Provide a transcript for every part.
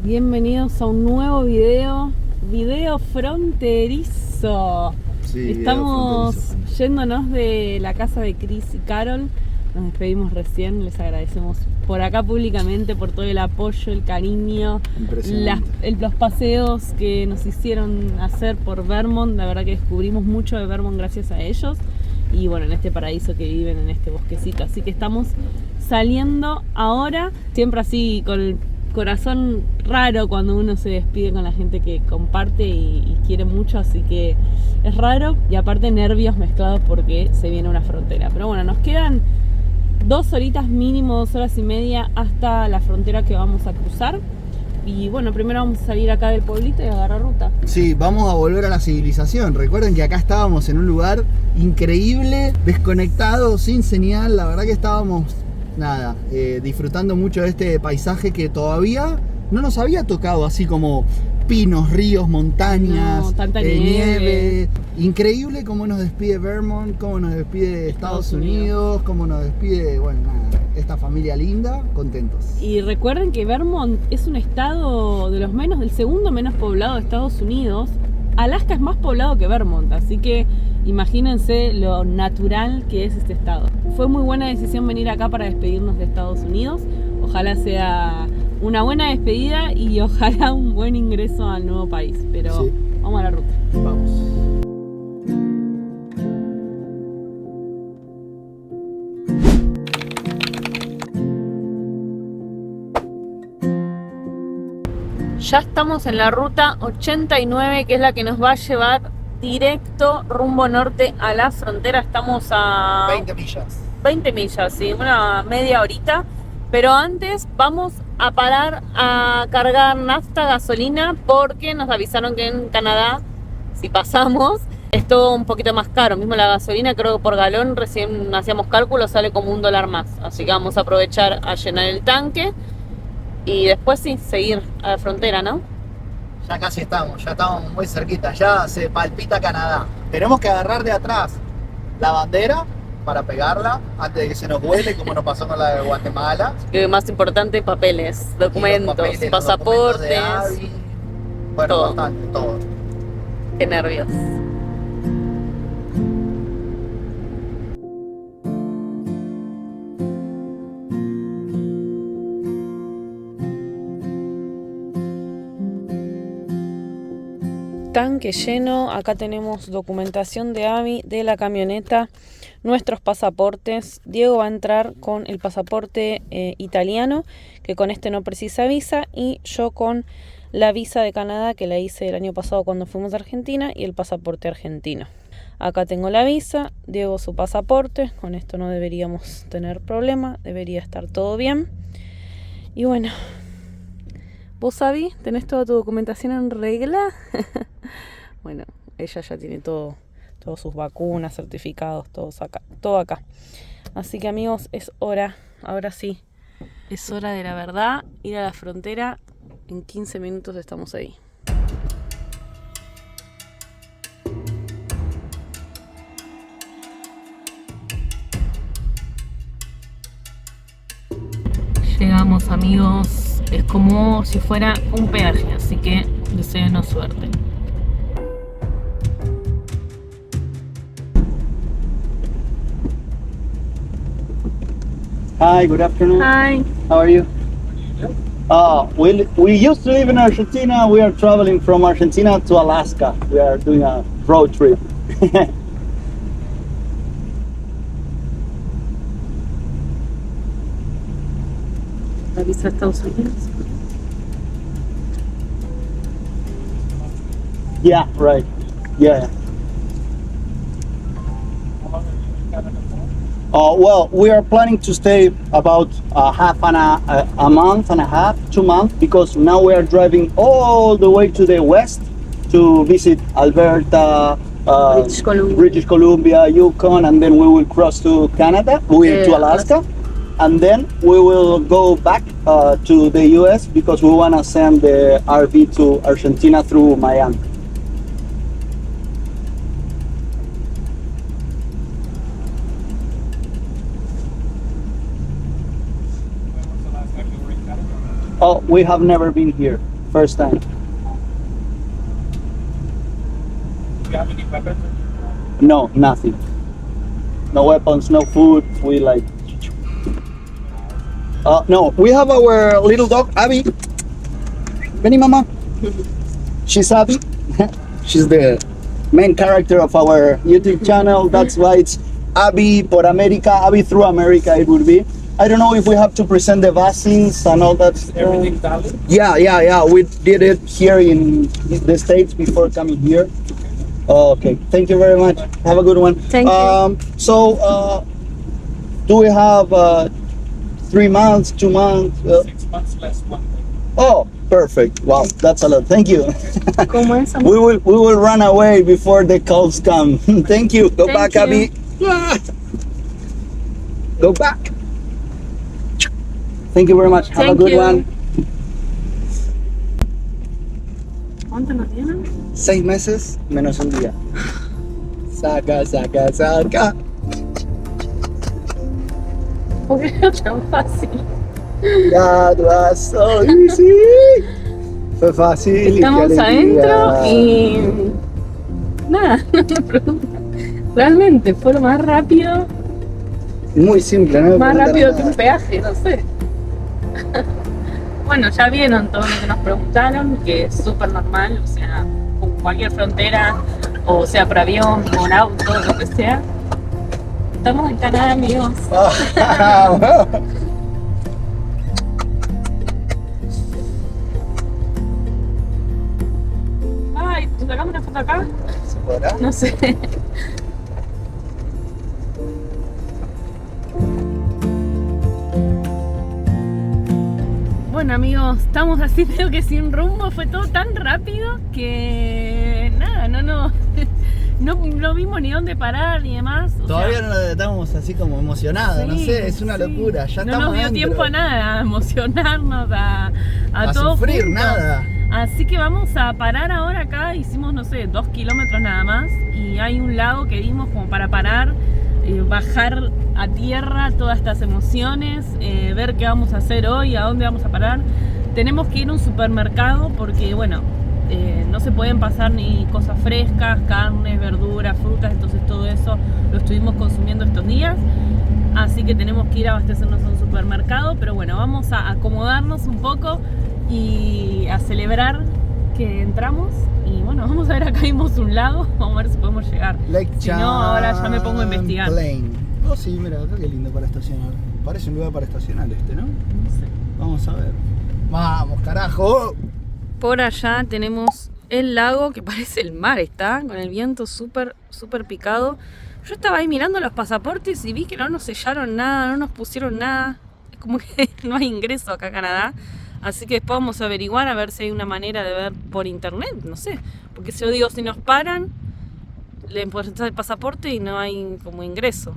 Bienvenidos a un nuevo video fronterizo. Sí, Estamos yéndonos de la casa de Chris y Carol. Nos despedimos recién, les agradecemos por acá públicamente por todo el apoyo, el cariño, los paseos que nos hicieron hacer por Vermont. La verdad que descubrimos mucho de Vermont gracias a ellos. Y bueno, en este paraíso que viven, en este bosquecito. Así que estamos saliendo ahora, siempre así con el corazón raro cuando uno se despide con la gente que comparte y quiere mucho, así que es raro y aparte nervios mezclados porque se viene una frontera. Pero bueno, nos quedan 2 horitas mínimo, 2 horas y media hasta la frontera que vamos a cruzar. Y bueno, primero vamos a salir acá del pueblito y agarrar ruta. Sí, vamos a volver a la civilización. Recuerden que acá estábamos en un lugar increíble, desconectado, sin señal. La verdad que estábamos, disfrutando mucho de este paisaje que todavía no nos había tocado, así como pinos, ríos, montañas, tanta nieve. Increíble cómo nos despide Vermont, cómo nos despide Estados Unidos, cómo nos despide, esta familia linda, contentos. Y recuerden que Vermont es un estado del segundo menos poblado de Estados Unidos. Alaska es más poblado que Vermont, así que imagínense lo natural que es este estado. Fue muy buena decisión venir acá para despedirnos de Estados Unidos. Ojalá sea una buena despedida y ojalá un buen ingreso al nuevo país. Pero sí, vamos a la ruta. Vamos. Ya estamos en la ruta 89, que es la que nos va a llevar directo rumbo norte a la frontera. Estamos a 20 millas. 20 millas, sí, una media horita. Pero antes vamos a parar a cargar nafta, gasolina, porque nos avisaron que en Canadá, si pasamos, es todo un poquito más caro. Mismo la gasolina, creo que por galón, recién hacíamos cálculos, sale como $1 más. Así que vamos a aprovechar a llenar el tanque. Y después sí, seguir a la frontera, ¿no? Ya casi estamos, ya estamos muy cerquita, ya se palpita Canadá. Tenemos que agarrar de atrás la bandera para pegarla antes de que se nos vuele, como nos pasó con la de Guatemala. Y más importante, papeles, documentos, pasaportes. Bueno, todo. Bastante, todo. Qué nervios. Tanque lleno, acá tenemos documentación de Abby, de la camioneta, nuestros pasaportes. Diego va a entrar con el pasaporte italiano, que con este no precisa visa, y yo con la visa de Canadá, que la hice el año pasado cuando fuimos a Argentina, y el pasaporte argentino. Acá tengo la visa, Diego su pasaporte, con esto no deberíamos tener problema, debería estar todo bien. Y bueno, ¿vos, Abby, tenés toda tu documentación en regla? Bueno, ella ya tiene todas sus vacunas, certificados, todo acá. Así que, amigos, es hora, ahora sí, es hora de la verdad, ir a la frontera. En 15 minutos estamos ahí. Llegamos, amigos, es como si fuera un peaje, así que deseenos suerte. Hi, good afternoon. Hi. How are you? We used to live in Argentina. We are traveling from Argentina to Alaska. We are doing a road trip. La visa de Estados Unidos. Yeah, right. Yeah. Well, we are planning to stay about a month and a half, 2 months, because now we are driving all the way to the west to visit Alberta, British Columbia, Yukon, and then we will cross to Canada, to Alaska, and then we will go back to the US because we want to send the RV to Argentina through Miami. Oh, we have never been here. First time. Do you have any weapons? No, nothing. No weapons, no food. We like. No, we have our little dog, Abby. Benny, mama. She's Abby. She's the main character of our YouTube channel. That's why it's Abby por America, Abby through America. It would be. I don't know if we have to present the vaccines and all that. Everything valid? Yeah. We did it here in the States before coming here. Okay. Thank you very much. Have a good one. Thank you. So, do we have 3 months, 2 months? 6 months less 1 day. Oh, perfect. Wow, that's a lot. Thank you. ¿Cómo es? We will run away before the calls come. Thank you. Go Thank back, you. Abby. Go back. Thank you very much. Have a Thank good you. one. ¿Cuánto nos tienen? 6 meses menos un día. Saca. ¿Por qué no es tan fácil? That was so easy. Fue fácil. Estamos y qué adentro alegría. y nada, no me preguntan. Realmente fue lo más rápido, Muy simple, ¿no? más Preguntar rápido nada. que un peaje, no sé. Bueno, ya vieron todo lo que nos preguntaron, que es súper normal, o sea, con cualquier frontera, o sea, por avión, por auto, lo que sea. Estamos en Canadá, amigos. Ay, ¿te sacamos una foto acá? ¿Se podrá? No sé. Bueno amigos, estamos así medio que sin rumbo, fue todo tan rápido que nada, no vimos ni dónde parar ni demás. O Todavía sea, no estamos así como emocionados, no sí, sé, es una sí. locura. Ya no estamos nos dio adentro. tiempo a nada, a emocionarnos, a todo sufrir, juntos. nada. Así que vamos a parar ahora acá, hicimos no sé, 2 kilómetros nada más y hay un lago que vimos como para parar, bajar a tierra todas estas emociones, ver qué vamos a hacer hoy, a dónde vamos a parar. Tenemos que ir a un supermercado porque bueno, no se pueden pasar ni cosas frescas, carnes, verduras, frutas, entonces todo eso lo estuvimos consumiendo estos días. Así que tenemos que ir a abastecernos a un supermercado, pero bueno, vamos a acomodarnos un poco y a celebrar que entramos. Y bueno, vamos a ver, acá vimos un lago, vamos a ver si podemos llegar. Lake Si no, ahora ya me pongo a investigar. Champlain. Oh sí, mira, acá qué lindo para estacionar. Parece un lugar para estacionar este, ¿no? No sé. Vamos a ver. Vamos, carajo. Por allá tenemos el lago que parece el mar, está con el viento súper picado. Yo estaba ahí mirando los pasaportes y vi que no nos sellaron nada, no nos pusieron nada. Es como que no hay ingreso acá a Canadá. Así que después vamos a averiguar a ver si hay una manera de ver por internet, no sé. Porque si yo digo, si nos paran, le empieza el pasaporte y no hay como ingreso.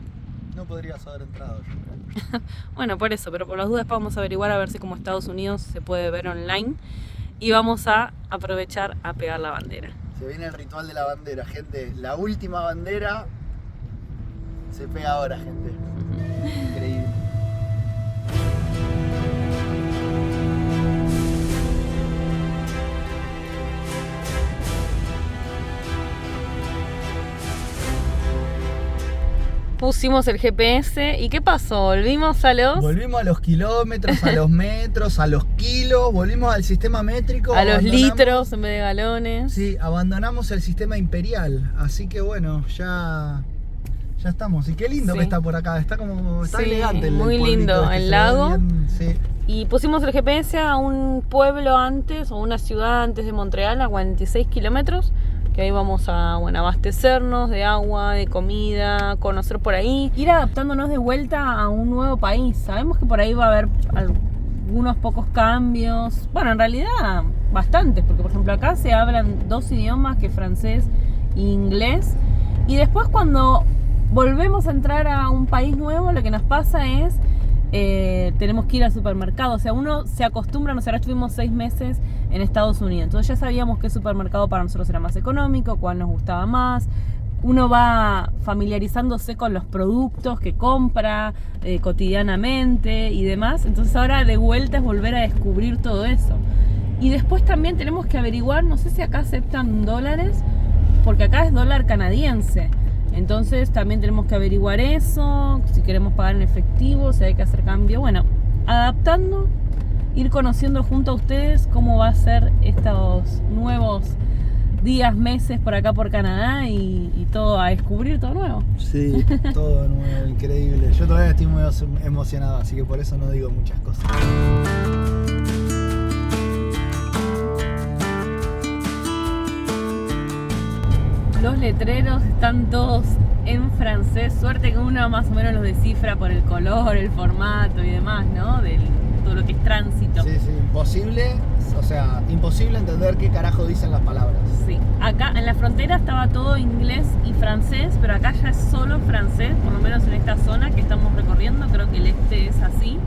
No podrías haber entrado, yo creo. Bueno, por eso, pero por las dudas vamos a averiguar a ver si como Estados Unidos se puede ver online. Y vamos a aprovechar a pegar la bandera. Se viene el ritual de la bandera, gente. La última bandera se pega ahora, gente. Increíble. Pusimos el GPS y ¿qué pasó? Volvimos a los kilómetros, a los metros, a los kilos, volvimos al sistema métrico. a los abandonamos- litros en vez de galones. Sí, abandonamos el sistema imperial. Así que bueno, ya estamos. Y qué lindo Sí. que está por acá. Está como. Está Sí, elegante muy pueblito lindo, este, el se ve lago. bien, sí. Y pusimos el GPS a un pueblo antes, o una ciudad antes de Montreal, a 46 kilómetros. Que ahí vamos a abastecernos de agua, de comida, conocer por ahí. Ir adaptándonos de vuelta a un nuevo país. Sabemos que por ahí va a haber algunos pocos cambios. Bueno, en realidad bastantes, porque por ejemplo acá se hablan 2 idiomas, que es francés e inglés. Y después cuando volvemos a entrar a un país nuevo, lo que nos pasa es tenemos que ir al supermercado. O sea, uno se acostumbra, nosotros estuvimos 6 meses en Estados Unidos, entonces ya sabíamos qué supermercado para nosotros era más económico, cuál nos gustaba más, uno va familiarizándose con los productos que compra cotidianamente y demás. Entonces ahora de vuelta es volver a descubrir todo eso. Y después también tenemos que averiguar, no sé si acá aceptan dólares, porque acá es dólar canadiense. Entonces también tenemos que averiguar eso, si queremos pagar en efectivo, si hay que hacer cambio. Bueno, adaptando, ir conociendo junto a ustedes cómo va a ser estos nuevos días, meses por acá por Canadá y todo, a descubrir todo nuevo. Sí, todo nuevo, increíble. Yo todavía estoy muy emocionado, así que por eso no digo muchas cosas. Los letreros están todos en francés, suerte que uno más o menos los descifra por el color, el formato y demás, ¿no? De todo lo que es tránsito. Sí, imposible, o sea, imposible entender qué carajo dicen las palabras. Sí, acá en la frontera estaba todo inglés y francés, pero acá ya es solo francés, por lo menos en esta zona que estamos recorriendo, creo que el este es así.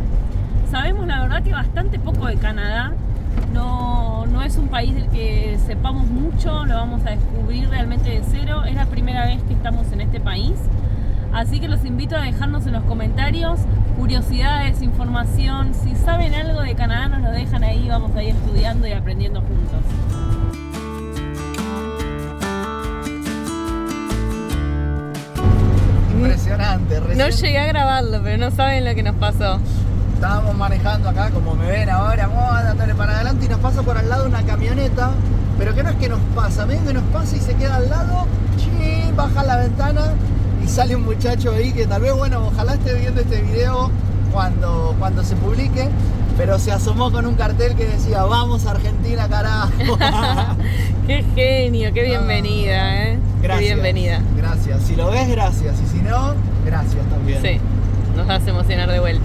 Sabemos la verdad que bastante poco de Canadá. No es un país del que sepamos mucho, lo vamos a descubrir realmente de cero. Es la primera vez que estamos en este país. Así que los invito a dejarnos en los comentarios curiosidades, información. Si saben algo de Canadá nos lo dejan ahí, vamos a ir estudiando y aprendiendo juntos. Impresionante, recién. No llegué a grabarlo, pero no saben lo que nos pasó. Estábamos manejando acá, como me ven ahora, dándole para adelante y nos pasa por al lado una camioneta, pero que no es que nos pasa, ven que nos pasa y se queda al lado, ¡chin! Baja la ventana y sale un muchacho ahí que tal vez, bueno, ojalá esté viendo este video cuando se publique, pero se asomó con un cartel que decía, vamos Argentina, carajo. Qué genio, qué bienvenida, Gracias. Qué bienvenida. Gracias, si lo ves, gracias, y si no, gracias también. Sí, nos hace emocionar de vuelta.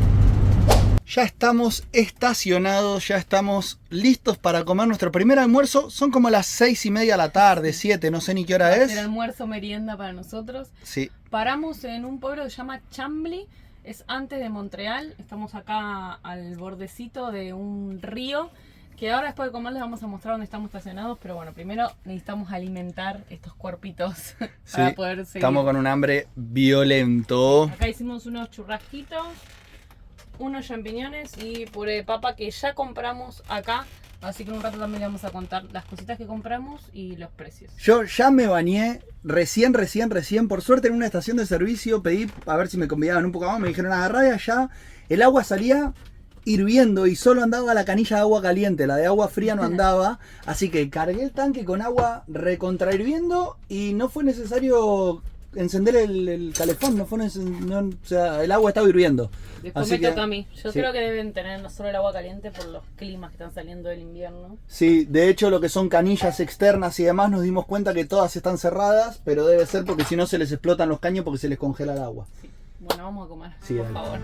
Ya estamos estacionados, ya estamos listos para comer nuestro primer almuerzo. Son como las 6:30 de la tarde, 7, no sé ni qué hora es. El almuerzo merienda para nosotros. Sí. Paramos en un pueblo que se llama Chambly, es antes de Montreal. Estamos acá al bordecito de un río, que ahora después de comer les vamos a mostrar dónde estamos estacionados. Pero bueno, primero necesitamos alimentar estos cuerpitos para poder seguir. Estamos con un hambre violento. Acá hicimos unos churrasquitos, unos champiñones y puré de papa que ya compramos acá, así que en un rato también le vamos a contar las cositas que compramos y los precios. Yo ya me bañé recién, por suerte en una estación de servicio pedí a ver si me convidaban un poco más, me dijeron agarrá de allá, el agua salía hirviendo y solo andaba la canilla de agua caliente, la de agua fría no andaba, así que cargué el tanque con agua recontra hirviendo y no fue necesario encender el calefón, o sea, el agua estaba hirviendo. Después así me que, toca a mí. Yo sí. creo que deben tener no solo el agua caliente por los climas que están saliendo del invierno. Sí, de hecho lo que son canillas externas y demás nos dimos cuenta que todas están cerradas, pero debe ser porque si no se les explotan los caños porque se les congela el agua. Sí. Bueno, vamos a comer, sí, por favor.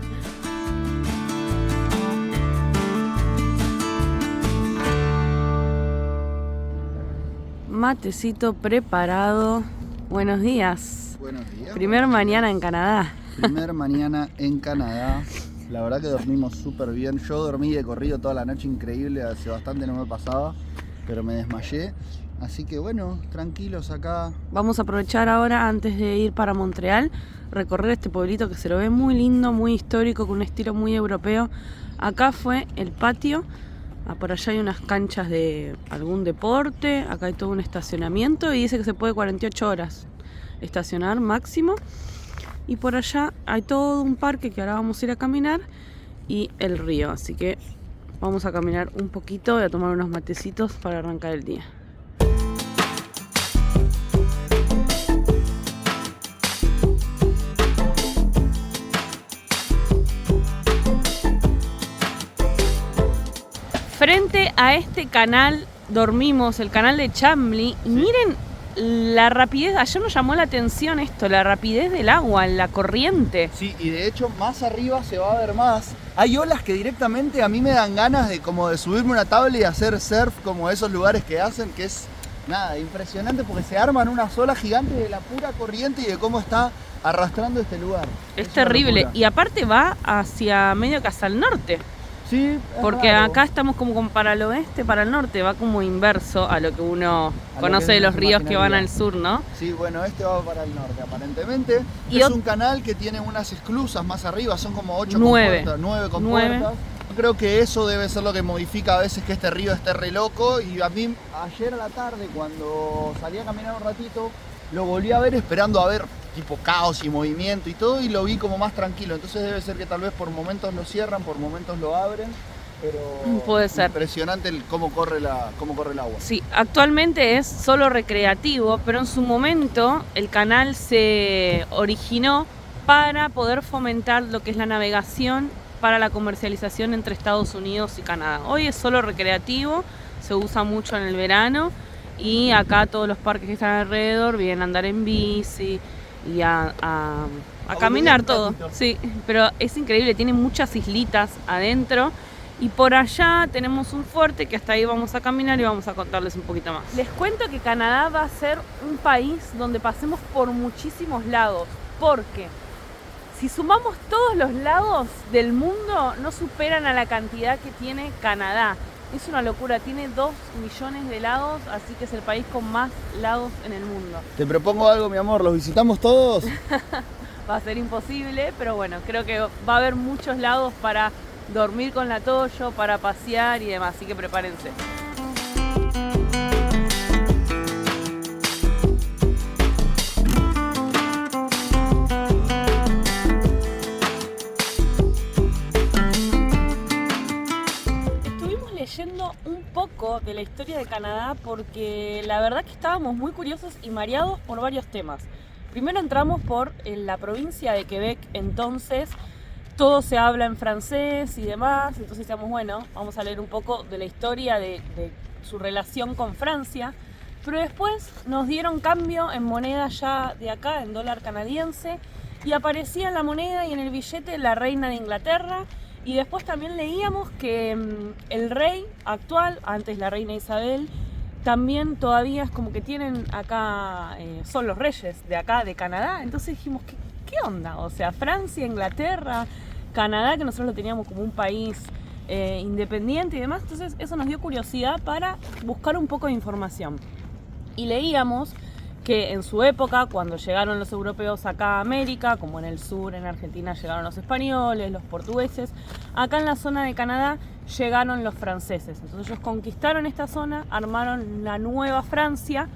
Matecito preparado. Buenos días. Buenos días. Primer mañana en Canadá. Primer mañana en Canadá. La verdad que dormimos súper bien. Yo dormí de corrido toda la noche, increíble. Hace bastante no me pasaba, pero me desmayé. Así que bueno, tranquilos acá. Vamos a aprovechar ahora, antes de ir para Montreal, recorrer este pueblito que se lo ve muy lindo, muy histórico, con un estilo muy europeo. Acá fue el patio. Por allá hay unas canchas de algún deporte. Acá hay todo un estacionamiento y dice que se puede 48 horas estacionar máximo. Y por allá hay todo un parque que ahora vamos a ir a caminar y el río. Así que vamos a caminar un poquito y a tomar unos matecitos para arrancar el día. Frente a este canal dormimos, el canal de Chambly. Sí. Miren la rapidez, ayer nos llamó la atención esto, la rapidez del agua, la corriente. Sí, y de hecho más arriba se va a ver más. Hay olas que directamente a mí me dan ganas de como de subirme una tabla y hacer surf como esos lugares que hacen, que es nada, impresionante porque se arman unas olas gigantes de la pura corriente y de cómo está arrastrando este lugar. Es terrible, y aparte va hacia medio que hacia el norte. Sí, es Porque raro. acá estamos como para el oeste, para el norte, va como inverso a lo que uno lo conoce que de los nos ríos que van imaginaría. al sur, ¿no? Sí, bueno, este va para el norte aparentemente. Y Es ot- un canal que tiene unas esclusas más arriba, son como 8 Nueve. compuertas, 9 Nueve. compuertas. Yo creo que eso debe ser lo que modifica a veces que este río esté re loco. Y a mí ayer a la tarde, cuando salí a caminar un ratito, lo volví a ver esperando a ver tipo caos y movimiento y todo, y lo vi como más tranquilo. Entonces debe ser que tal vez por momentos lo cierran, por momentos lo abren. Pero Puede ser. impresionante cómo corre el agua. Sí, actualmente es solo recreativo, pero en su momento el canal se originó para poder fomentar lo que es la navegación para la comercialización entre Estados Unidos y Canadá. Hoy es solo recreativo, se usa mucho en el verano y acá todos los parques que están alrededor vienen a andar en bici y a caminar un todo. ratito. Sí, pero es increíble, tiene muchas islitas adentro. Y por allá tenemos un fuerte que hasta ahí vamos a caminar y vamos a contarles un poquito más. Les cuento que Canadá va a ser un país donde pasemos por muchísimos lagos, porque si sumamos todos los lagos del mundo no superan a la cantidad que tiene Canadá. Es una locura, tiene 2 millones de lagos, así que es el país con más lagos en el mundo. Te propongo algo, mi amor, ¿los visitamos todos? Va a ser imposible, pero bueno, creo que va a haber muchos lagos para dormir con la Toyo, para pasear y demás, así que prepárense. Estuvimos leyendo un poco de la historia de Canadá porque la verdad que estábamos muy curiosos y mareados por varios temas. Primero entramos por la provincia de Quebec, entonces todo se habla en francés y demás, entonces decíamos, bueno, vamos a leer un poco de la historia de su relación con Francia, pero después nos dieron cambio en moneda ya de acá, en dólar canadiense, y aparecía en la moneda y en el billete la reina de Inglaterra, y después también leíamos que el rey actual, antes la reina Isabel, también todavía es como que tienen acá, son los reyes de acá, de Canadá, entonces dijimos, ¿qué onda? O sea, Francia, Inglaterra, Canadá, que nosotros lo teníamos como un país independiente y demás, entonces eso nos dio curiosidad para buscar un poco de información. Y leíamos que en su época, cuando llegaron los europeos acá a América, como en el sur, en Argentina llegaron los españoles, los portugueses, acá en la zona de Canadá llegaron los franceses. Entonces ellos conquistaron esta zona, armaron la Nueva Francia,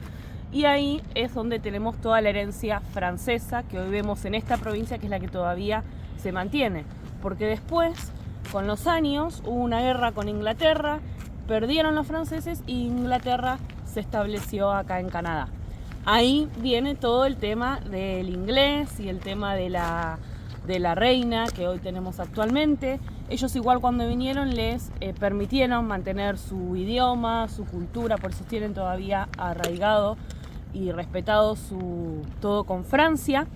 y ahí es donde tenemos toda la herencia francesa que hoy vemos en esta provincia, que es la que todavía se mantiene. Porque después, con los años, hubo una guerra con Inglaterra, perdieron los franceses y Inglaterra se estableció acá en Canadá. Ahí viene todo el tema del inglés y el tema de la reina que hoy tenemos actualmente. Ellos igual cuando vinieron les permitieron mantener su idioma, su cultura, por eso tienen todavía arraigado y respetado todo con Francia.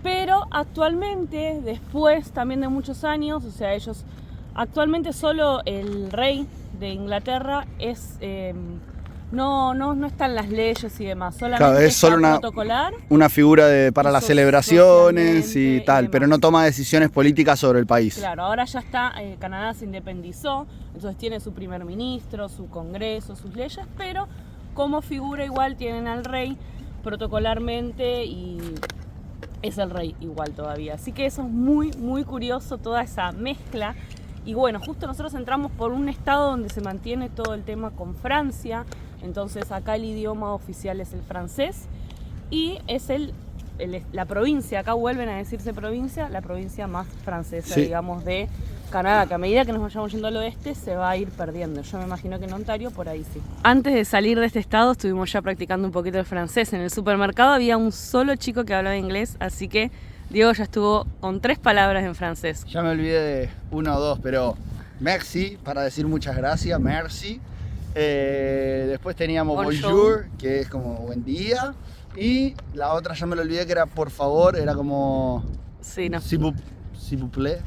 Pero actualmente, después también de muchos años, o sea, ellos actualmente solo el rey de Inglaterra es no están las leyes y demás, solamente Claro, es solo está protocolar. una figura para las celebraciones Socialmente y tal, y pero demás. no toma decisiones políticas sobre el país. Claro, ahora ya está, Canadá se independizó, entonces tiene su primer ministro, su congreso, sus leyes, pero como figura igual tienen al rey protocolarmente y es el rey igual todavía. Así que eso es muy, muy curioso, toda esa mezcla. Y bueno, justo nosotros entramos por un estado donde se mantiene todo el tema con Francia, entonces acá el idioma oficial es el francés y es la provincia, acá vuelven a decirse provincia, la provincia más francesa, Sí. digamos, de Canadá, que a medida que nos vayamos yendo al oeste se va a ir perdiendo. Yo me imagino que en Ontario por ahí sí. Antes de salir de este estado estuvimos ya practicando un poquito el francés. En el supermercado había un solo chico que hablaba inglés, así que Diego ya estuvo con 3 palabras en francés. Ya me olvidé de una o dos, pero merci, para decir muchas gracias, merci. Después teníamos bonjour, que es como buen día. Y la otra ya me lo olvidé, que era por favor, era como Sí, no. s'il vous plaît.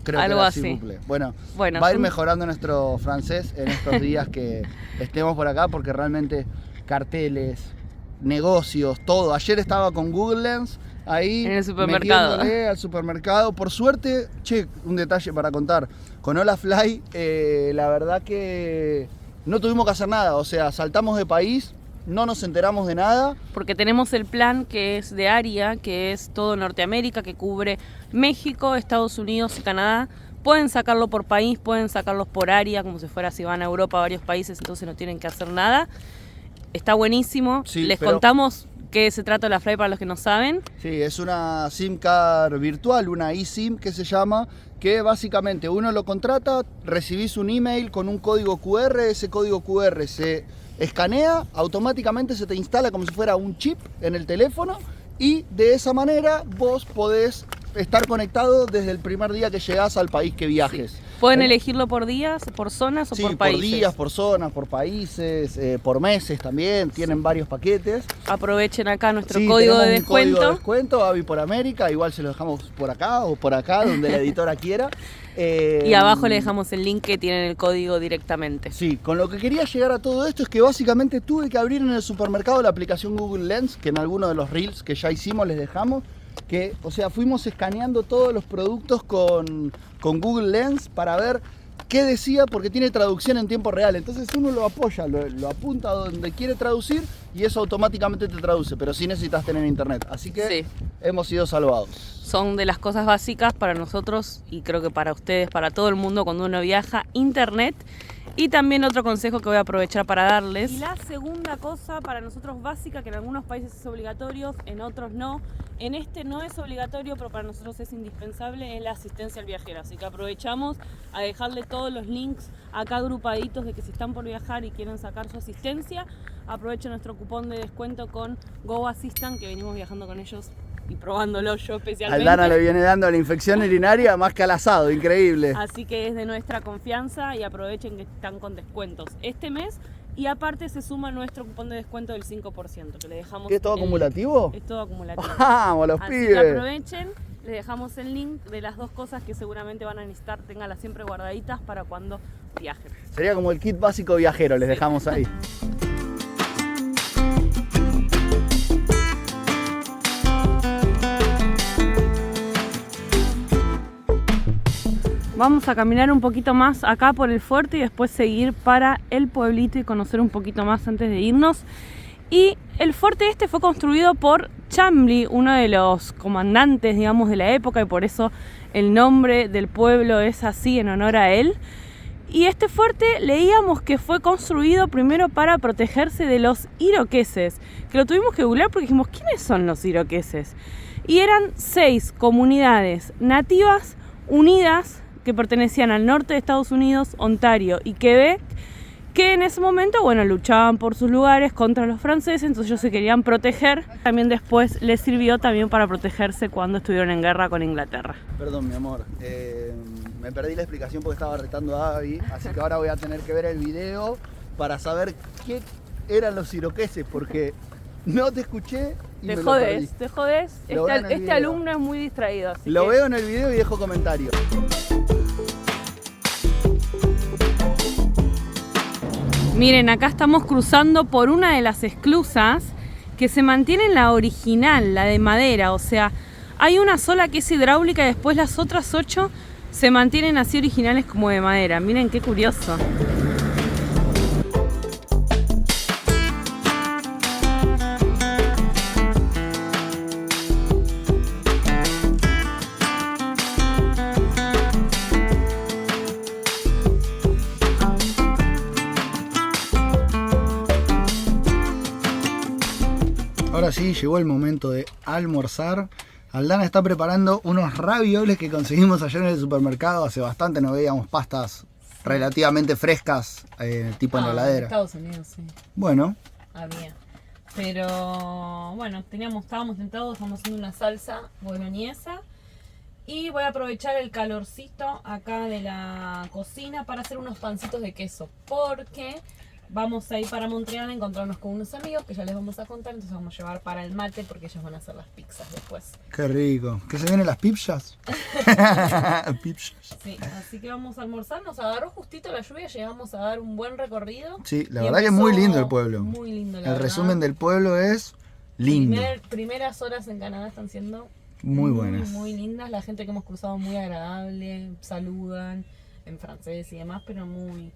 Creo Algo que era así. s'il vous plaît. Bueno, Bueno, va a ir son- mejorando nuestro francés en estos días que estemos por acá, porque realmente carteles, negocios, todo. Ayer estaba con Google Lens ahí En el supermercado. metiéndole al supermercado. Por suerte, che, un detalle para contar. con Olafly, la verdad que no tuvimos que hacer nada, o sea, saltamos de país, no nos enteramos de nada. Porque tenemos el plan que es de ARIA, que es todo Norteamérica, que cubre México, Estados Unidos y Canadá. Pueden sacarlo por país, pueden sacarlos por área, como si fuera si van a Europa a varios países, entonces no tienen que hacer nada. Está buenísimo. Sí, Les pero contamos qué se trata Olafly para los que no saben. sí, es una SIM card virtual, una eSIM que se llama, que básicamente uno lo contrata, recibís un email con un código QR, ese código QR se escanea, automáticamente se te instala como si fuera un chip en el teléfono y de esa manera vos podés estar conectado desde el primer día que llegás al país que viajes. Pueden elegirlo por días, por zonas o Sí, por países. por días, por zonas, por países, por meses también, tienen varios paquetes. Aprovechen acá nuestro Sí, código de tenemos un código de descuento. descuento, Avi por América, igual se lo dejamos por acá o por acá, donde la editora quiera. Y abajo le dejamos el link que tienen el código directamente. Sí, con lo que quería llegar a todo esto es que básicamente tuve que abrir en el supermercado la aplicación Google Lens, que en alguno de los reels que ya hicimos les dejamos, que, o sea, fuimos escaneando todos los productos con Google Lens para ver qué decía, porque tiene traducción en tiempo real. Entonces uno lo apoya, lo apunta donde quiere traducir y eso automáticamente te traduce, pero sí necesitas tener internet. Así que Sí. hemos sido salvados. Son de las cosas básicas para nosotros y creo que para ustedes, para todo el mundo cuando uno viaja, internet. Y también otro consejo que voy a aprovechar para darles. Y la segunda cosa para nosotros básica, que en algunos países es obligatorio, en otros no. En este no es obligatorio, pero para nosotros es indispensable, es la asistencia al viajero. Así que aprovechamos a dejarle todos los links acá agrupaditos de que si están por viajar y quieren sacar su asistencia, aprovechen nuestro cupón de descuento con Go Assistant, que venimos viajando con ellos y probándolo yo especialmente. Aldana le viene dando la infección urinaria más que al asado, increíble. Así que es de nuestra confianza y aprovechen que están con descuentos este mes. Y aparte se suma nuestro cupón de descuento del 5%, que le dejamos. ¿Es todo acumulativo? Es todo acumulativo. ¡Vamos, los Así que pibes! aprovechen, les dejamos el link de las dos cosas que seguramente van a necesitar, ténganlas siempre guardaditas para cuando viajen. Sería como el kit básico viajero, les dejamos ahí. Vamos a caminar un poquito más acá por el fuerte y después seguir para el pueblito y conocer un poquito más antes de irnos. Y el fuerte este fue construido por Chambly, uno de los comandantes, digamos, de la época, y por eso el nombre del pueblo es así, en honor a él. Y este fuerte leíamos que fue construido primero para protegerse de los iroqueses, que lo tuvimos que googlear porque dijimos, ¿quiénes son los iroqueses? Y eran 6 comunidades nativas unidas que pertenecían al norte de Estados Unidos, Ontario y Quebec, que en ese momento, bueno, luchaban por sus lugares contra los franceses, entonces ellos se querían proteger. También después les sirvió también para protegerse cuando estuvieron en guerra con Inglaterra. Perdón, mi amor, me perdí la explicación porque estaba retando a Abby, así que ahora voy a tener que ver el video para saber qué eran los iroqueses, porque no te escuché y me lo perdí. Te jodés. Lo veo en el Este video. alumno es muy distraído, así Lo que veo en el video y dejo comentarios. miren, acá estamos cruzando por una de las esclusas que se mantiene en la original, la de madera, o sea, hay una sola que es hidráulica y después las otras 8 se mantienen así originales como de madera. Miren qué curioso. Ahora sí, llegó el momento de almorzar. Aldana está preparando unos ravioles que conseguimos ayer en el supermercado. Hace bastante no veíamos pastas relativamente frescas, tipo en la En heladera. Estados Unidos, sí, Bueno, había. Pero bueno, estábamos tentados, estamos haciendo una salsa boloñesa. Y voy a aprovechar el calorcito acá de la cocina para hacer unos pancitos de queso. Porque vamos a ir para Montreal a encontrarnos con unos amigos que ya les vamos a contar. Entonces vamos a llevar para el mate porque ellos van a hacer las pizzas después. qué rico. ¿Qué se vienen las pipchas? Pipchas. Sí, así que vamos a almorzar. Nos agarró justito la lluvia, llegamos a dar un buen recorrido. Sí, la Y verdad que es muy empezó lindo el pueblo. Muy lindo, la El verdad. resumen del pueblo es lindo. Primeras horas en Canadá están siendo Muy buenas. muy lindas. La gente que hemos cruzado muy agradable, saludan. en francés y demás, pero muy,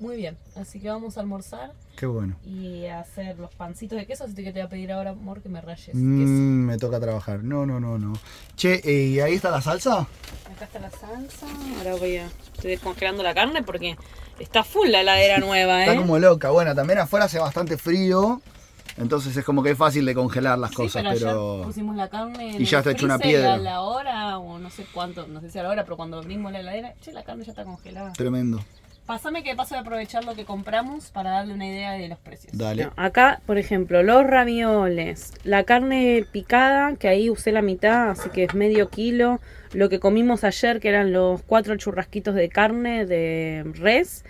muy bien. Así que vamos a almorzar. Qué bueno. Y a hacer los pancitos de queso, así que te voy a pedir ahora, amor, que me rayes queso. Me toca trabajar. No. Che, ¿y ahí está la salsa? Acá está la salsa. Ahora estoy descongelando la carne porque está full la heladera nueva, Está como loca. Bueno, también afuera hace bastante frío. Entonces es como que es fácil de congelar las cosas, pero ayer pusimos la carne en y ya está hecho una freezer piedra. a la hora, o no sé cuánto, no sé si a la hora, pero cuando abrimos la heladera, la carne ya está congelada. Tremendo. Pásame que paso a aprovechar lo que compramos para darle una idea de los precios. Dale. No, acá, por ejemplo, los ravioles, la carne picada, que ahí usé la mitad, así que es medio kilo. Lo que comimos ayer, que eran los 4 churrasquitos de carne de res,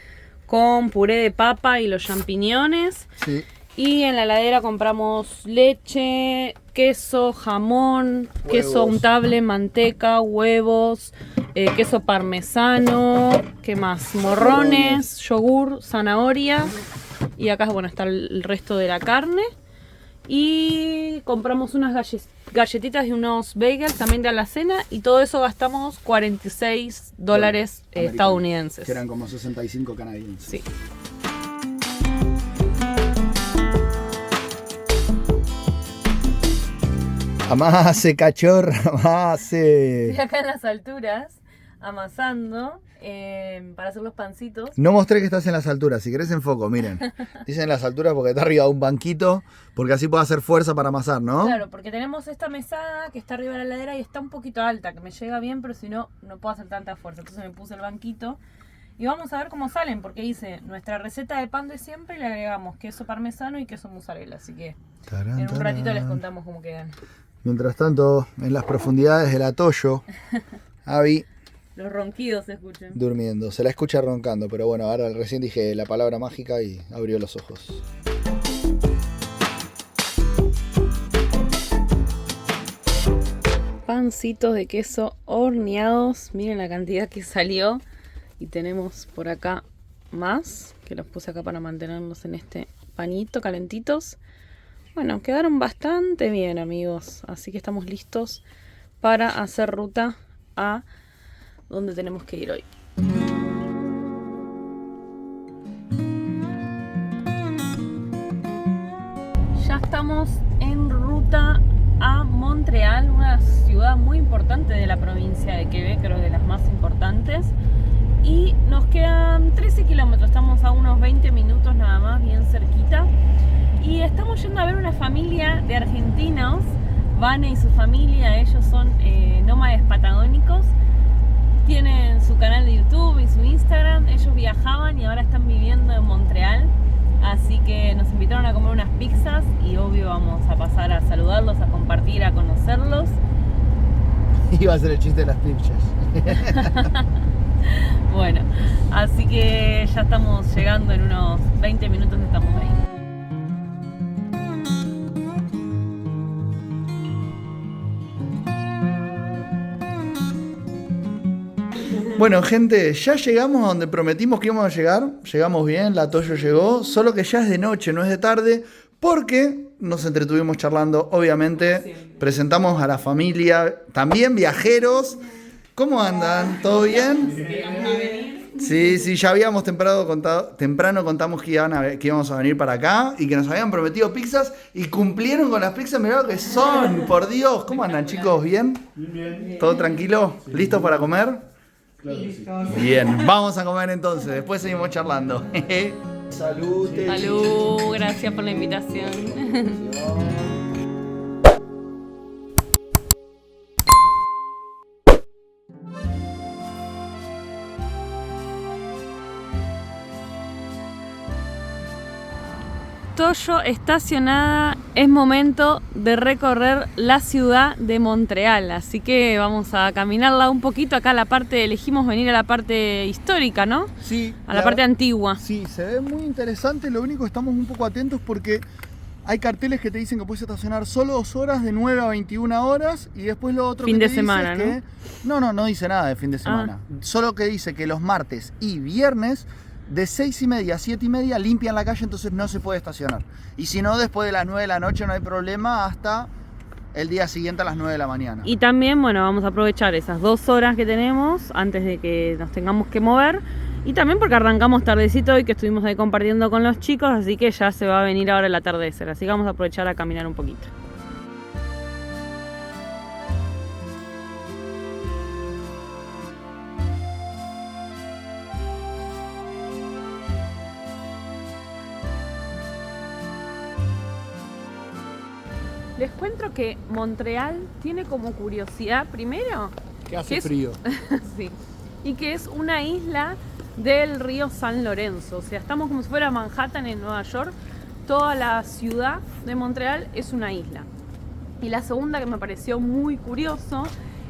con puré de papa y los champiñones. Sí. Y en la heladera compramos leche, queso, jamón, Huevos. queso untable, manteca, huevos, queso parmesano, ¿qué más? Morrones, yogur, zanahoria. Y acá, bueno, está el resto de la carne. Y compramos unas galletitas y unos bagels también de alacena. Y todo eso gastamos $46 estadounidenses. Que eran como 65 canadienses. Sí. Amase, cachorra, amase. Estoy acá en las alturas amasando para hacer los pancitos. No mostré que estás en las alturas, si querés enfoco, miren. Dicen en las alturas porque está arriba de un banquito, porque así puedo hacer fuerza para amasar, ¿no? Claro, porque tenemos esta mesada que está arriba de la heladera y está un poquito alta, que me llega bien, pero si no, no puedo hacer tanta fuerza. Entonces me puse el banquito y vamos a ver cómo salen, porque hice nuestra receta de pan de siempre y le agregamos queso parmesano y queso mozzarella. Así que en un ratito les contamos cómo quedan. Mientras tanto, en las profundidades del atollo, Abby Los ronquidos se escuchan. durmiendo. Se la escucha roncando, pero bueno, ahora recién dije la palabra mágica y abrió los ojos. Pancitos de queso horneados. Miren la cantidad que salió. Y tenemos por acá más, que los puse acá para mantenerlos en este panito calentitos. Bueno, quedaron bastante bien, amigos. Así que estamos listos para hacer ruta a donde tenemos que ir hoy. Ya estamos en ruta a Montreal, una ciudad muy importante de la provincia de Quebec, creo de las más importantes. Y nos quedan 13 kilómetros, estamos a unos 20 minutos nada más, bien cerquita. Y estamos yendo a ver una familia de argentinos, Vane y su familia. Ellos son nómades patagónicos, tienen su canal de YouTube y su Instagram. Ellos viajaban y ahora están viviendo en Montreal, así que nos invitaron a comer unas pizzas y obvio vamos a pasar a saludarlos, a compartir, a conocerlos. Iba a ser el chiste de las pizzas. Bueno, así que ya estamos llegando, en unos 20 minutos estamos ahí. Bueno, gente, ya llegamos a donde prometimos que íbamos a llegar. Llegamos bien, la Toyo llegó, solo que ya es de noche, no es de tarde, porque nos entretuvimos charlando, obviamente. Presentamos a la familia, también viajeros. ¿Cómo andan? ¿Todo bien? Sí, ya habíamos temprano contamos que íbamos a venir para acá y que nos habían prometido pizzas y cumplieron con las pizzas. Mirá lo que son, por Dios. ¿Cómo andan, chicos? ¿Bien? Bien. ¿Todo tranquilo? ¿Listos para comer? Bien, vamos a comer entonces, después seguimos charlando. Salud. Salud, gracias por la invitación. Toyo estacionada, es momento de recorrer la ciudad de Montreal, así que vamos a caminarla un poquito. Acá elegimos venir a la parte histórica, ¿no? Sí. A la parte antigua. Sí, se ve muy interesante, lo único que estamos un poco atentos porque hay carteles que te dicen que puedes estacionar solo 2 horas de 9 a 21 horas y después lo otro fin que de te semana, dice es que... No dice nada de fin de semana. Solo que dice que los martes y viernes de 6:30 a 7:30 limpian la calle, entonces no se puede estacionar. Y si no, después de las 9 de la noche no hay problema hasta el día siguiente a las 9 de la mañana. Y también, bueno, vamos a aprovechar esas 2 horas que tenemos antes de que nos tengamos que mover. Y también porque arrancamos tardecito hoy, que estuvimos ahí compartiendo con los chicos, así que ya se va a venir ahora el atardecer. Así que vamos a aprovechar a caminar un poquito. Les cuento que Montreal tiene como curiosidad, primero, Que hace que es- frío. sí, y que es una isla del río San Lorenzo. O sea, estamos como si fuera Manhattan en Nueva York. Toda la ciudad de Montreal es una isla. Y la segunda que me pareció muy curioso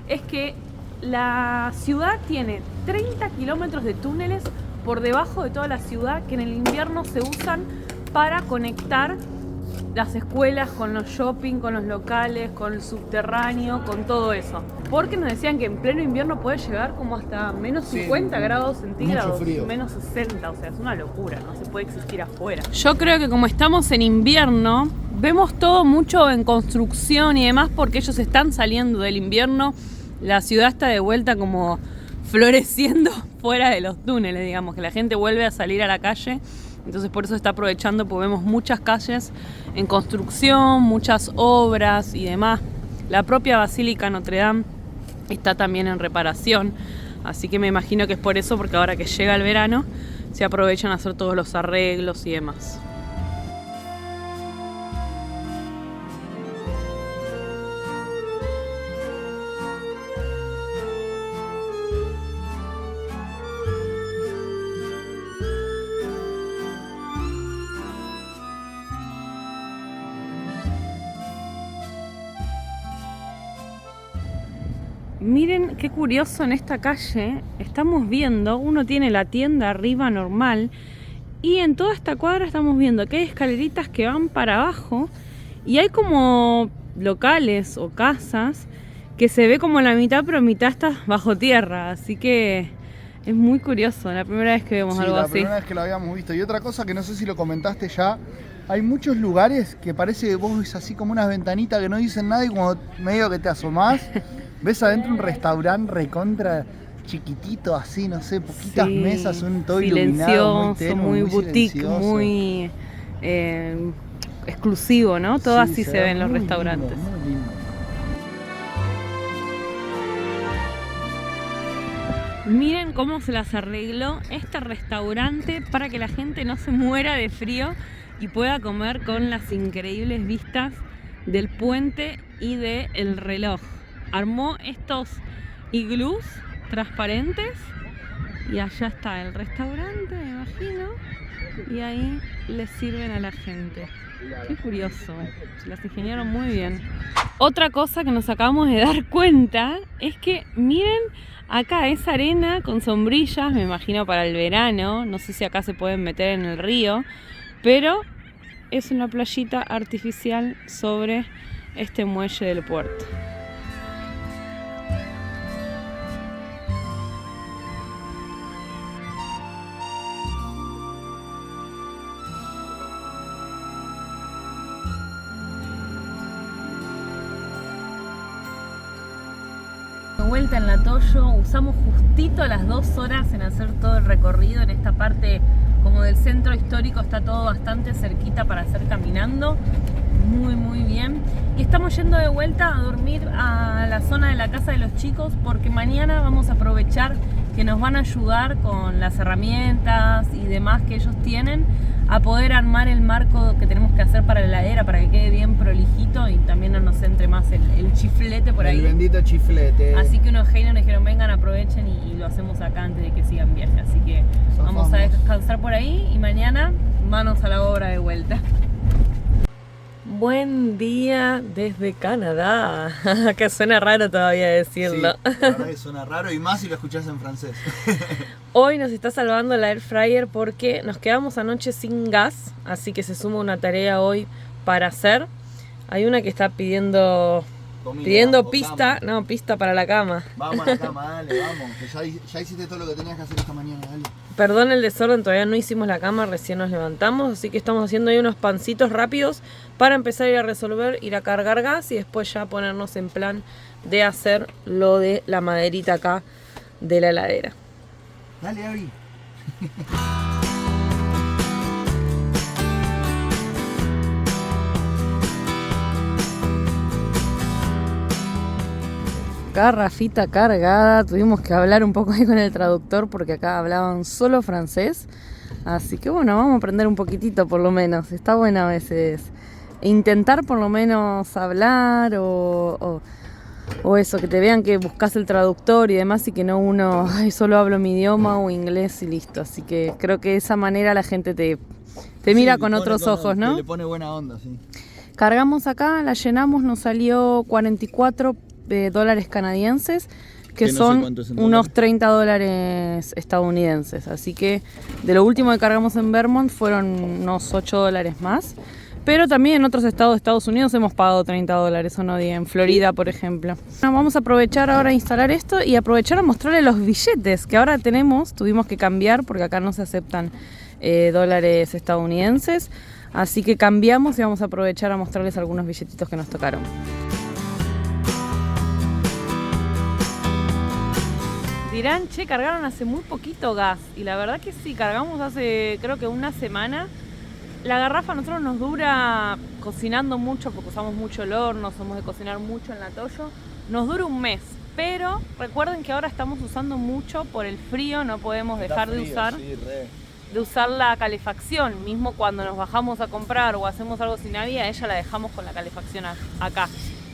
es que la ciudad tiene 30 kilómetros de túneles por debajo de toda la ciudad que en el invierno se usan para conectar las escuelas con los shopping, con los locales, con el subterráneo, con todo eso. Porque nos decían que en pleno invierno puede llegar como hasta menos 50 grados centígrados, mucho frío. menos 60, o sea, es una locura, no se puede existir afuera. Yo creo que como estamos en invierno, vemos todo mucho en construcción y demás porque ellos están saliendo del invierno, la ciudad está de vuelta como floreciendo fuera de los túneles, digamos, que la gente vuelve a salir a la calle. Entonces por eso se está aprovechando, porque vemos muchas calles en construcción, muchas obras y demás. La propia Basílica Notre Dame está también en reparación, así que me imagino que es por eso, porque ahora que llega el verano se aprovechan a hacer todos los arreglos y demás. Miren qué curioso, en esta calle estamos viendo, uno tiene la tienda arriba normal y en toda esta cuadra estamos viendo que hay escaleritas que van para abajo y hay como locales o casas que se ve como la mitad, pero mitad está bajo tierra, así que es muy curioso, la primera vez que vemos Sí, algo la así. primera vez que lo habíamos visto. Y otra cosa que no sé si lo comentaste ya, hay muchos lugares que parece que vos ves así como unas ventanitas que no dicen nada y cuando medio que te asomás, ves adentro un restaurante recontra chiquitito así, no sé, poquitas Sí, mesas, un todo iluminado, muy tenue, muy boutique, silencioso. muy exclusivo, ¿no? Todo Sí, así se ve en los muy restaurantes. lindo, muy lindo. Miren cómo se las arregló este restaurante para que la gente no se muera de frío y pueda comer con las increíbles vistas del puente y del reloj. Armó estos iglús transparentes y allá está el restaurante, me imagino, y ahí les sirven a la gente. Qué curioso, se las ingeniaron muy bien. Otra cosa que nos acabamos de dar cuenta es que miren acá esa arena con sombrillas, me imagino para el verano, no sé si acá se pueden meter en el río, pero es una playita artificial sobre este muelle del puerto. De vuelta en La Toyo, usamos justito las 2 horas en hacer todo el recorrido. En esta parte como del centro histórico está todo bastante cerquita para hacer caminando, muy bien. Y estamos yendo de vuelta a dormir a la zona de la casa de los chicos porque mañana vamos a aprovechar que nos van a ayudar con las herramientas y demás que ellos tienen a poder armar el marco que tenemos que hacer para la heladera para que quede bien prolijito y también no nos entre más el chiflete por ahí. El bendito chiflete. Así que unos haters nos dijeron vengan, aprovechen y lo hacemos acá antes de que sigan viaje. Así que vamos a descansar por ahí y mañana manos a la obra de vuelta. Buen día desde Canadá. Que suena raro todavía decirlo. Sí, la verdad que suena raro y más si lo escuchás en francés. Hoy nos está salvando la air fryer porque nos quedamos anoche sin gas, así que se suma una tarea hoy para hacer. Hay una que está pidiendo comida, Pidiendo o pista, cama. no, pista para la cama. Vamos a la cama, dale, vamos. Que ya hiciste todo lo que tenías que hacer esta mañana, dale. Perdón el desorden, todavía no hicimos la cama, recién nos levantamos, así que estamos haciendo ahí unos pancitos rápidos para empezar a ir a resolver, ir a cargar gas y después ya ponernos en plan de hacer lo de la maderita acá de la heladera. Dale, Abby. Garrafita cargada, tuvimos que hablar un poco ahí con el traductor porque acá hablaban solo francés, así que bueno, vamos a aprender un poquitito por lo menos, está bueno a veces intentar por lo menos hablar o eso, que te vean que buscas el traductor y demás y que no uno, ay, solo hablo mi idioma o inglés y listo, así que creo que de esa manera la gente te mira con otros ojos, ¿no? Le pone buena onda, sí. Cargamos acá, la llenamos, nos salió 44 dólares canadienses, que no sé son cuánto es en unos dólares. 30 dólares estadounidenses. Así que de lo último que cargamos en Vermont fueron unos 8 dólares más. Pero también en otros estados de Estados Unidos hemos pagado 30 dólares o no, en Florida, por ejemplo. Bueno, vamos a aprovechar ahora a instalar esto y aprovechar a mostrarles los billetes que ahora tuvimos que cambiar porque acá no se aceptan dólares estadounidenses. Así que cambiamos y vamos a aprovechar a mostrarles algunos billetitos que nos tocaron. Dirán, che, cargaron hace muy poquito gas. Y la verdad que sí, cargamos hace creo que una semana. La garrafa a nosotros nos dura, cocinando mucho, porque usamos mucho el horno, somos de cocinar mucho en la Toyo, nos dura un mes. Pero recuerden que ahora estamos usando mucho por el frío, no podemos dejar de usar la calefacción. Mismo cuando nos bajamos a comprar o hacemos algo sin Abby, a ella la dejamos con la calefacción acá.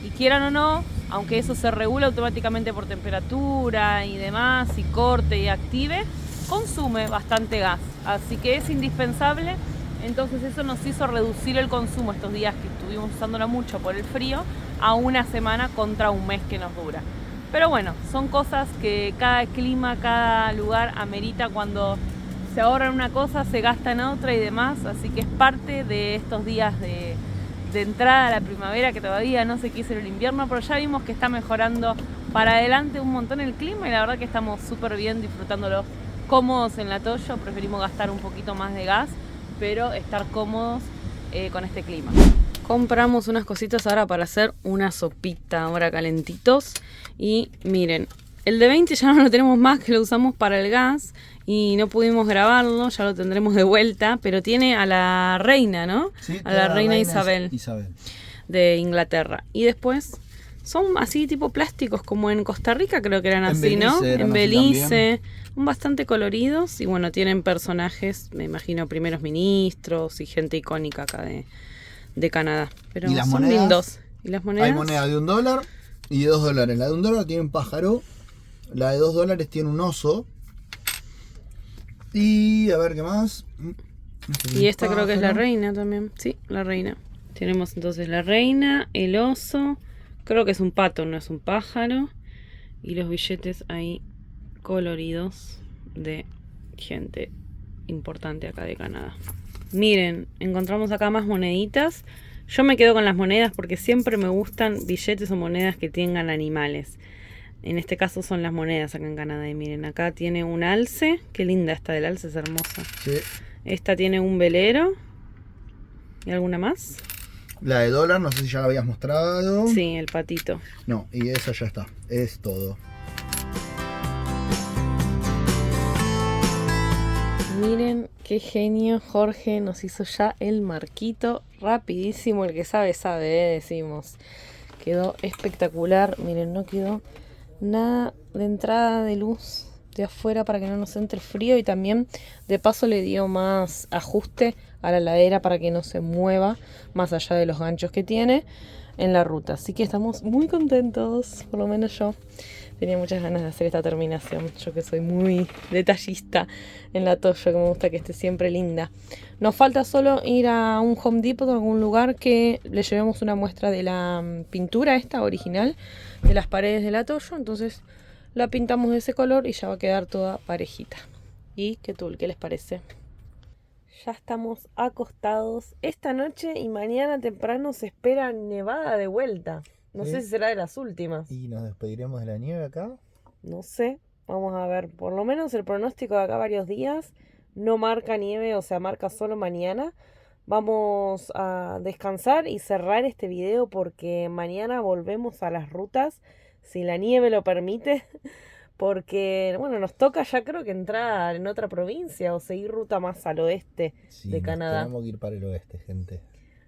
Y quieran o no, aunque eso se regula automáticamente por temperatura y demás, y corte y active, consume bastante gas. Así que es indispensable. Entonces eso nos hizo reducir el consumo estos días que estuvimos usándola mucho por el frío a una semana contra un mes que nos dura. Pero bueno, son cosas que cada clima, cada lugar amerita. Cuando se ahorra en una cosa, se gasta en otra y demás. Así que es parte de estos días de entrada a la primavera, que todavía no se quiso el invierno, pero ya vimos que está mejorando para adelante un montón el clima y la verdad que estamos súper bien disfrutándolo, cómodos en la Toyo. Preferimos gastar un poquito más de gas, pero estar cómodos con este clima. Compramos unas cositas ahora para hacer una sopita ahora calentitos y miren, el de 20 ya no lo tenemos más, que lo usamos para el gas y no pudimos grabarlo, ya lo tendremos de vuelta, pero tiene a la reina, ¿no? Sí, a la reina Isabel Isabel de Inglaterra. Y después son así tipo plásticos, como en Costa Rica creo que eran así, ¿no? En Belice, bastante coloridos y bueno, tienen personajes, me imagino, primeros ministros y gente icónica acá de Canadá. Pero ¿Y las son monedas? lindos. ¿Y las monedas? Hay moneda de $1 y de $2. La de $1 tiene un pájaro, la de $2 tiene un oso. Y a ver qué más. Y esta creo que es la reina también. Sí, la reina. Tenemos entonces la reina, el oso. Creo que es un pato, no es un pájaro. Y los billetes ahí coloridos de gente importante acá de Canadá. Miren, encontramos acá más moneditas. Yo me quedo con las monedas porque siempre me gustan billetes o monedas que tengan animales. En este caso son las monedas acá en Canadá. Y miren, acá tiene un alce. Qué linda esta del alce, es hermosa. Sí. Esta tiene un velero. ¿Y alguna más? La de $1, no sé si ya la habías mostrado. Sí, el patito. No, y esa ya está. Es todo. Miren qué genio, Jorge nos hizo ya el marquito rapidísimo. El que sabe, sabe, decimos. Quedó espectacular. Miren, no quedó nada de entrada de luz de afuera para que no nos entre frío. Y también de paso le dio más ajuste a la heladera para que no se mueva más allá de los ganchos que tiene en la ruta. Así que estamos muy contentos, por lo menos yo. Tenía muchas ganas de hacer esta terminación. Yo que soy muy detallista en la Toyo, que me gusta que esté siempre linda. Nos falta solo ir a un Home Depot o algún lugar que le llevemos una muestra de la pintura esta original de las paredes de la Toyo. Entonces la pintamos de ese color y ya va a quedar toda parejita. ¿Y qué tal? ¿Qué les parece? Ya estamos acostados esta noche y mañana temprano se espera nevada de vuelta. No ¿Sí? sé si será de las últimas. ¿Y nos despediremos de la nieve acá? No sé. Vamos a ver. Por lo menos el pronóstico de acá varios días no marca nieve, o sea, marca solo mañana. Vamos a descansar y cerrar este video porque mañana volvemos a las rutas, si la nieve lo permite. Porque, bueno, nos toca ya creo que entrar en otra provincia o seguir ruta más al oeste Sí, de nos Canadá. tenemos que ir para el oeste, gente.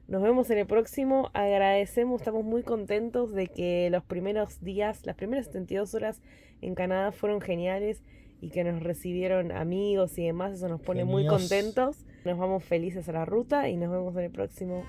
Nos vemos en el próximo. Agradecemos, estamos muy contentos de que los primeros días, las primeras 72 horas en Canadá fueron geniales y que nos recibieron amigos y demás. Eso nos pone muy Genios. contentos. Nos vamos felices a la ruta y nos vemos en el próximo.